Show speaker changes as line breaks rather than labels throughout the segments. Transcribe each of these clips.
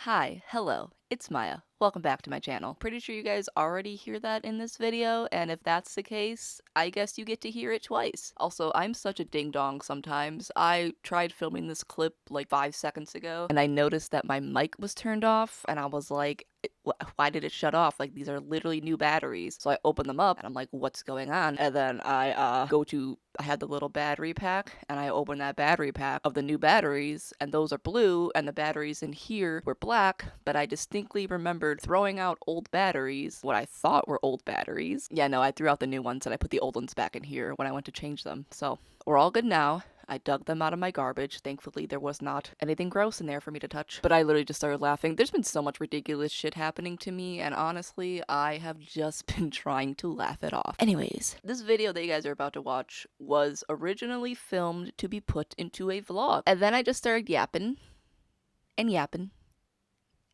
Hi, hello, it's Maya. Welcome back to my channel. Pretty sure you guys already hear that in this video, and if that's the case, I guess you get to hear it twice. Also, I'm such a ding-dong sometimes. I tried filming this clip like 5 seconds ago, and I noticed that my mic was turned off, and I was like, why did it shut off? Like, these are literally new batteries. So I open them up, and I'm like, what's going on? And then I had the little battery pack, and I opened that battery pack of the new batteries, and those are blue, and the batteries in here were black, but I distinctly remembered throwing out old batteries, what I thought were old batteries. Yeah, no, I threw out the new ones, and I put the old ones back in here when I went to change them. So we're all good now. I dug them out of my garbage. Thankfully, there was not anything gross in there for me to touch. But I literally just started laughing. There's been so much ridiculous shit happening to me, and honestly, I have just been trying to laugh it off. Anyways, this video that you guys are about to watch was originally filmed to be put into a vlog. And then I just started yapping and yapping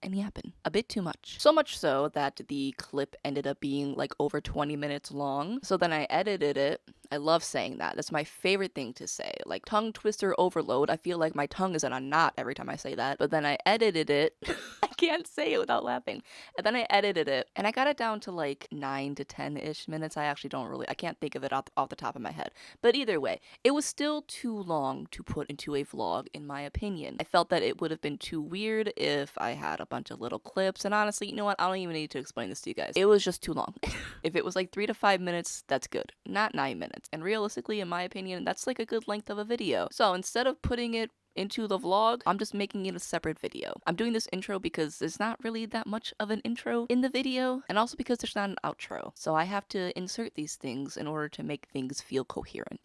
and yapping a bit too much. So much so that the clip ended up being like over 20 minutes long. So then I edited it. I love saying that. That's my favorite thing to say. Like tongue twister overload. I feel like my tongue is in a knot every time I say that. But then I edited it. I can't say it without laughing. And then I edited it and I got it down to like 9 to 10-ish minutes. I actually don't really, I can't think of it off the top of my head. But either way, it was still too long to put into a vlog in my opinion. I felt that it would have been too weird if I had a bunch of little clips. And honestly, you know what? I don't even need to explain this to you guys. It was just too long. If it was like 3 to 5 minutes, that's good. Not 9 minutes. And realistically, in my opinion, that's like a good length of a video. So instead of putting it into the vlog, I'm just making it a separate video. I'm doing this intro because there's not really that much of an intro in the video, and also because there's not an outro. So I have to insert these things in order to make things feel coherent.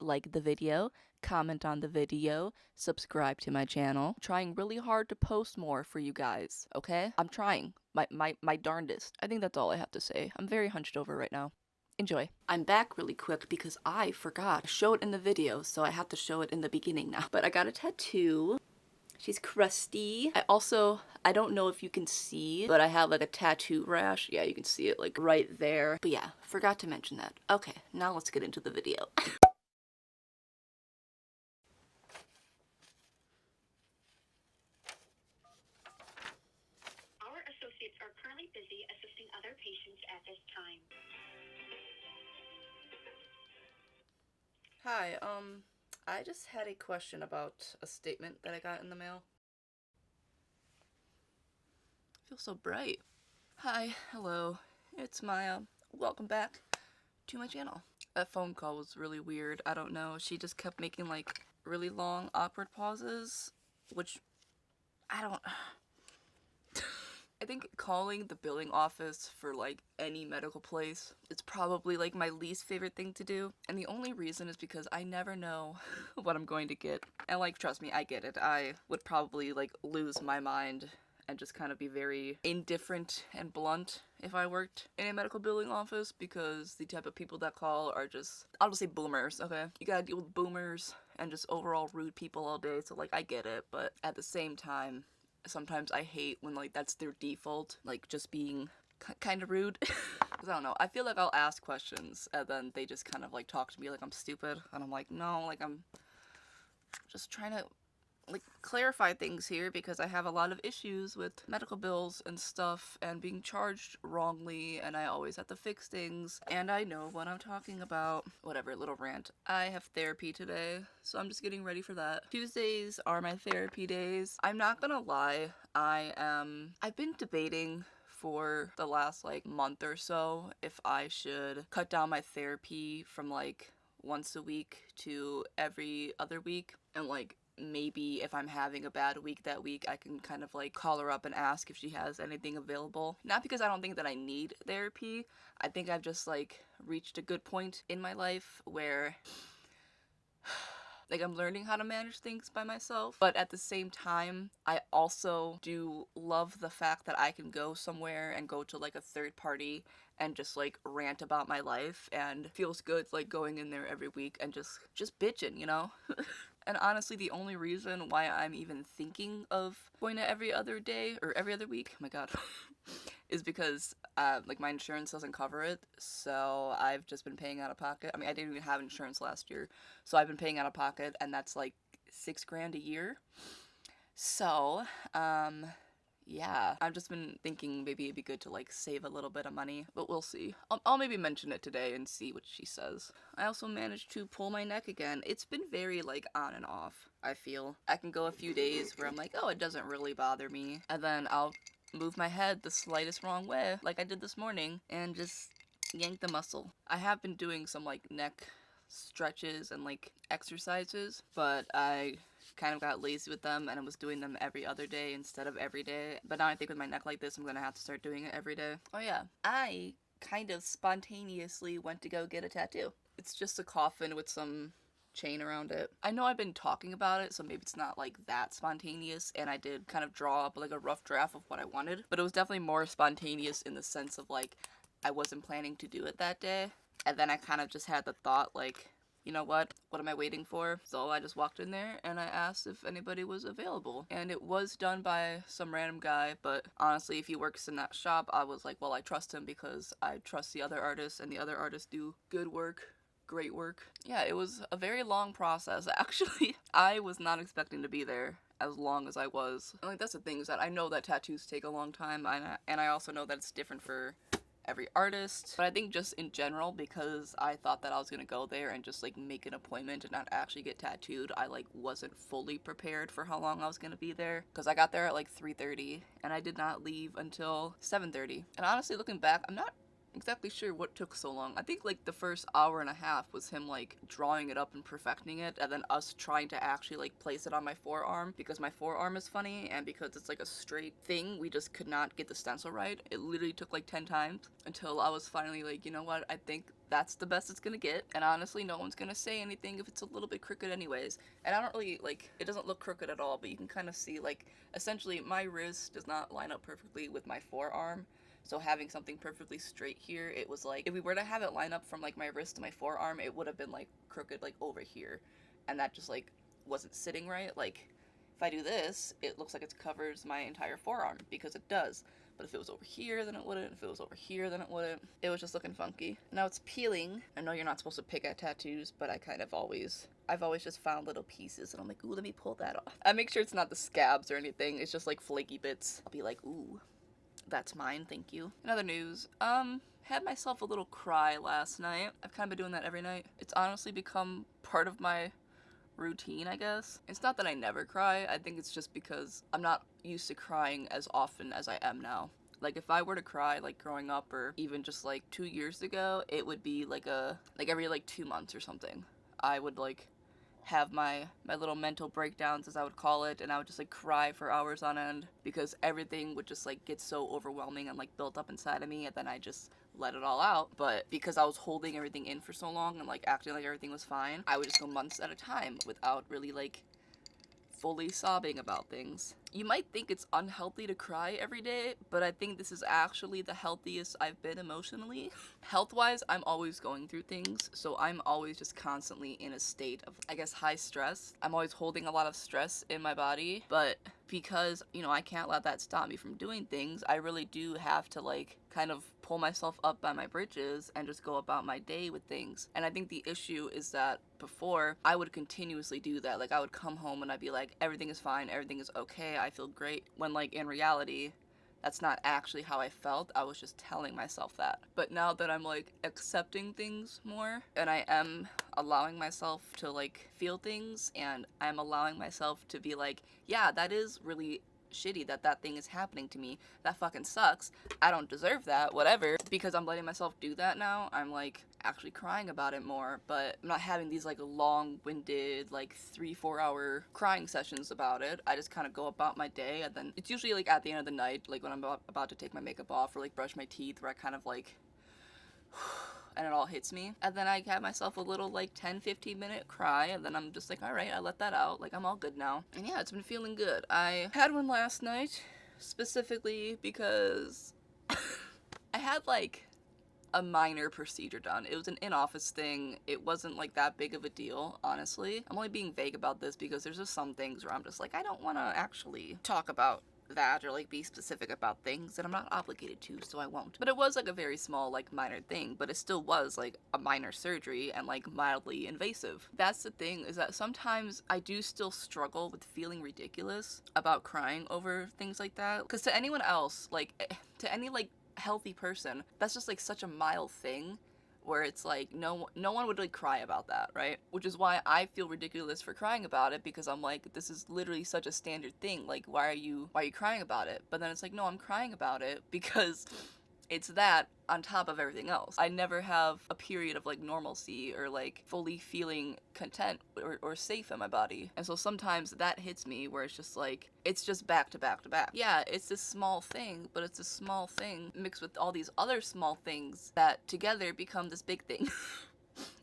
Like the video, comment on the video, subscribe to my channel. Trying really hard to post more for you guys, okay? I'm trying my darndest. I think that's all I have to say. I'm very hunched over right now. Enjoy. I'm back really quick because I forgot to show it in the video, so I have to show it in the beginning now. But I got a tattoo. She's crusty. I don't know if you can see, but I have like a tattoo rash. Yeah, you can see it like right there. But yeah, forgot to mention that. Okay, now let's get into the video.
Our associates are currently busy assisting other patients at this time.
Hi, I just had a question about a statement that I got in the mail. I feel so bright. Hi, hello, it's Maya. Welcome back to my channel. That phone call was really weird. I don't know, she just kept making like really long, awkward pauses, which I don't... I think calling the billing office for like any medical place is probably like my least favorite thing to do. And the only reason is because I never know what I'm going to get. And like, trust me, I get it. I would probably like lose my mind and just kind of be very indifferent and blunt if I worked in a medical billing office, because the type of people that call are just, I'll just say boomers, okay? You gotta deal with boomers and just overall rude people all day, so like I get it, but at the same time, sometimes I hate when like that's their default, like just being kind of rude. Cause I don't know, I feel like I'll ask questions and then they just kind of like talk to me like I'm stupid, and I'm like, no, like I'm just trying to like clarify things here because I have a lot of issues with medical bills and stuff and being charged wrongly, and I always have to fix things, and I know what I'm talking about. Whatever, little rant. I have therapy today, so I'm just getting ready for that. Tuesdays are my therapy days. I'm not gonna lie, I've been debating for the last like month or so if I should cut down my therapy from like once a week to every other week, and like maybe if I'm having a bad week that week, I can kind of like call her up and ask if she has anything available. Not because I don't think that I need therapy. I think I've just like reached a good point in my life where like I'm learning how to manage things by myself, but at the same time, I also do love the fact that I can go somewhere and go to like a third party and just like rant about my life, and feels good like going in there every week and just bitching, you know? And honestly, the only reason why I'm even thinking of going to every other day or every other week, oh my god, is because like my insurance doesn't cover it, so I've just been paying out of pocket. I mean, I didn't even have insurance last year, so I've been paying out of pocket, and that's like 6 grand a year. So, yeah, I've just been thinking maybe it'd be good to like save a little bit of money, but we'll see. I'll maybe mention it today and see what she says. I also managed to pull my neck again. It's been very like on and off, I feel. I can go a few days where I'm like, oh, it doesn't really bother me, and then I'll move my head the slightest wrong way, like I did this morning, and just yank the muscle. I have been doing some like neck stretches and like exercises, but I kind of got lazy with them and I was doing them every other day instead of every day. But now I think with my neck like this, I'm gonna have to start doing it every day. Oh yeah, I kind of spontaneously went to go get a tattoo. It's just a coffin with some chain around it. I know I've been talking about it, so maybe it's not like that spontaneous, and I did kind of draw up like a rough draft of what I wanted, but it was definitely more spontaneous in the sense of like I wasn't planning to do it that day, and then I kind of just had the thought like, you know what am I waiting for? So I just walked in there and I asked if anybody was available, and it was done by some random guy, but honestly, if he works in that shop, I was like, well, I trust him because I trust the other artists, and the other artists do good work, great work. Yeah, it was a very long process, actually. I was not expecting to be there as long as I was. And, like, that's the thing, is that I know that tattoos take a long time, and I also know that it's different for every artist, but I think just in general, because I thought that I was gonna go there and just like make an appointment and not actually get tattooed, I like wasn't fully prepared for how long I was gonna be there, because I got there at like 3:30 and I did not leave until 7:30. And honestly, looking back, I'm not exactly sure what took so long. I think like the first hour and a half was him like drawing it up and perfecting it, and then us trying to actually like place it on my forearm, because my forearm is funny and because it's like a straight thing, we just could not get the stencil right. It literally took like 10 times until I was finally like, you know what, I think that's the best it's gonna get, and honestly no one's gonna say anything if it's a little bit crooked anyways. And I don't really like, it doesn't look crooked at all, but you can kind of see like essentially my wrist does not line up perfectly with my forearm. So having something perfectly straight here, it was like, if we were to have it line up from like my wrist to my forearm, it would have been like crooked like over here. And that just like wasn't sitting right. Like if I do this, it looks like it covers my entire forearm, because it does. But if it was over here, then it wouldn't. If it was over here, then it wouldn't. It was just looking funky. Now it's peeling. I know you're not supposed to pick at tattoos, but I've always just found little pieces and I'm like, ooh, let me pull that off. I make sure it's not the scabs or anything. It's just like flaky bits. I'll be like, ooh, that's mine, thank you. In other news, had myself a little cry last night. I've kind of been doing that every night. It's honestly become part of my routine, I guess. It's not that I never cry, I think it's just because I'm not used to crying as often as I am now. Like if I were to cry like growing up or even just like 2 years ago, it would be like every like 2 months or something. I would like have my little mental breakdowns, as I would call it, and I would just like cry for hours on end because everything would just like get so overwhelming and like built up inside of me, and then I just let it all out. But because I was holding everything in for so long and like acting like everything was fine, I would just go months at a time without really like fully sobbing about things. You might think it's unhealthy to cry every day, but I think this is actually the healthiest I've been emotionally. Health-wise, I'm always going through things, so I'm always just constantly in a state of, I guess, high stress. I'm always holding a lot of stress in my body, but because, you know, I can't let that stop me from doing things, I really do have to, like, kind of pull myself up by my britches and just go about my day with things. And I think the issue is that before, I would continuously do that. Like, I would come home and I'd be like, everything is fine, everything is okay, I feel great. When, like, in reality, that's not actually how I felt. I was just telling myself that. But now that I'm like accepting things more and I am allowing myself to like feel things, and I'm allowing myself to be like, yeah, that is really shitty that that thing is happening to me. That fucking sucks. I don't deserve that, whatever. Because I'm letting myself do that now, I'm like actually crying about it more, but I'm not having these like long-winded like 3-4 hour crying sessions about it. I just kind of go about my day, and then it's usually like at the end of the night, like when I'm about to take my makeup off or like brush my teeth, where I kind of like and it all hits me, and then I have myself a little like 10-15 minute cry, and then I'm just like, all right, I let that out, like I'm all good now. And yeah, it's been feeling good. I had one last night specifically because I had like a minor procedure done. It was an in-office thing. It wasn't like that big of a deal, honestly. I'm only being vague about this because there's just some things where I'm just like, I don't want to actually talk about that or like be specific about things that I'm not obligated to, so I won't. But it was like a very small, like minor thing, but it still was like a minor surgery and like mildly invasive. That's the thing, is that sometimes I do still struggle with feeling ridiculous about crying over things like that. Because to anyone else, like to any like healthy person, that's just like such a mild thing where it's like no one would like cry about that, right? Which is why I feel ridiculous for crying about it, because I'm like, this is literally such a standard thing. Like, why are you crying about it? But then it's like, no, I'm crying about it because it's that on top of everything else. I never have a period of like normalcy or like fully feeling content or safe in my body. And so sometimes that hits me where it's just like, it's just back to back to back. Yeah, it's this small thing, but it's a small thing mixed with all these other small things that together become this big thing.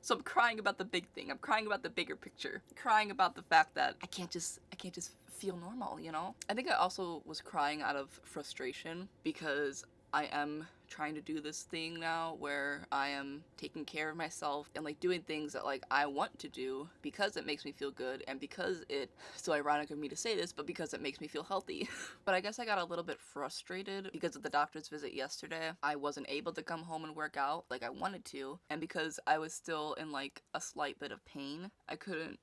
So I'm crying about the big thing. I'm crying about the bigger picture. I'm crying about the fact that I can't just feel normal, you know? I think I also was crying out of frustration because I am trying to do this thing now where I am taking care of myself and like doing things that like I want to do because it makes me feel good and because it's so ironic of me to say this, but because it makes me feel healthy. But I guess I got a little bit frustrated because of the doctor's visit yesterday. I wasn't able to come home and work out like I wanted to, and because I was still in like a slight bit of pain, I couldn't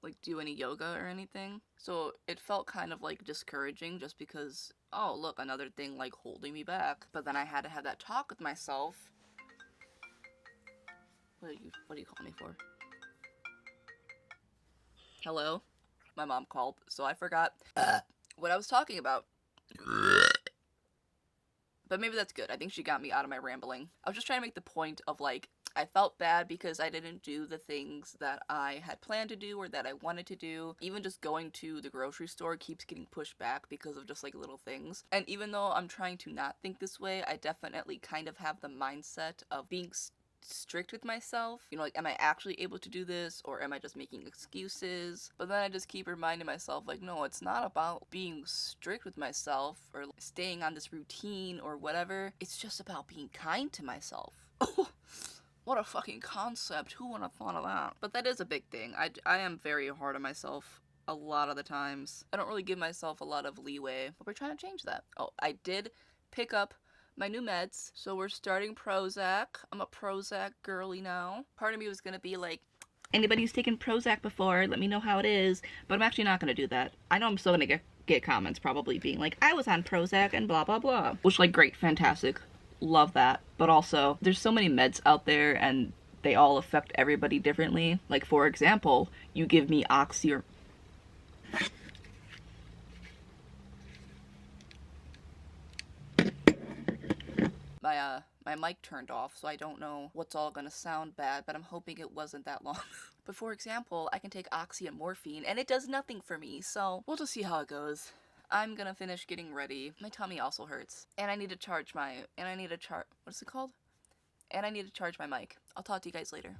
like do any yoga or anything. So it felt kind of like discouraging just because, oh look, another thing like holding me back. But then I had to have that talk with myself. What are you calling me for? Hello? My mom called, so I forgot what I was talking about. But maybe that's good. I think she got me out of my rambling. I was just trying to make the point of like, I felt bad because I didn't do the things that I had planned to do or that I wanted to do. Even just going to the grocery store keeps getting pushed back because of just like little things. And even though I'm trying to not think this way, I definitely kind of have the mindset of being strict with myself. You know, like, am I actually able to do this or am I just making excuses? But then I just keep reminding myself, like, no, it's not about being strict with myself or staying on this routine or whatever. It's just about being kind to myself. What a fucking concept. Who would have thought of that? But that is a big thing. I am very hard on myself a lot of the times. I don't really give myself a lot of leeway, but we're trying to change that. Oh, I did pick up my new meds, so we're starting Prozac. I'm a Prozac girly now. Part of me was gonna be like, anybody who's taken Prozac before, let me know how it is, but I'm actually not gonna do that. I know I'm still gonna get comments probably being like, I was on Prozac and blah blah blah. Which, like, great, fantastic. Love that. But also, there's so many meds out there and they all affect everybody differently. Like, for example, you give me oxy or my mic turned off, so I don't know what's all gonna sound bad, but I'm hoping it wasn't that long. But for example, I can take oxy and morphine and it does nothing for me, so we'll just see how it goes. I'm gonna finish getting ready. My tummy also hurts. And I need to charge what's it called? And I need to charge my mic. I'll talk to you guys later.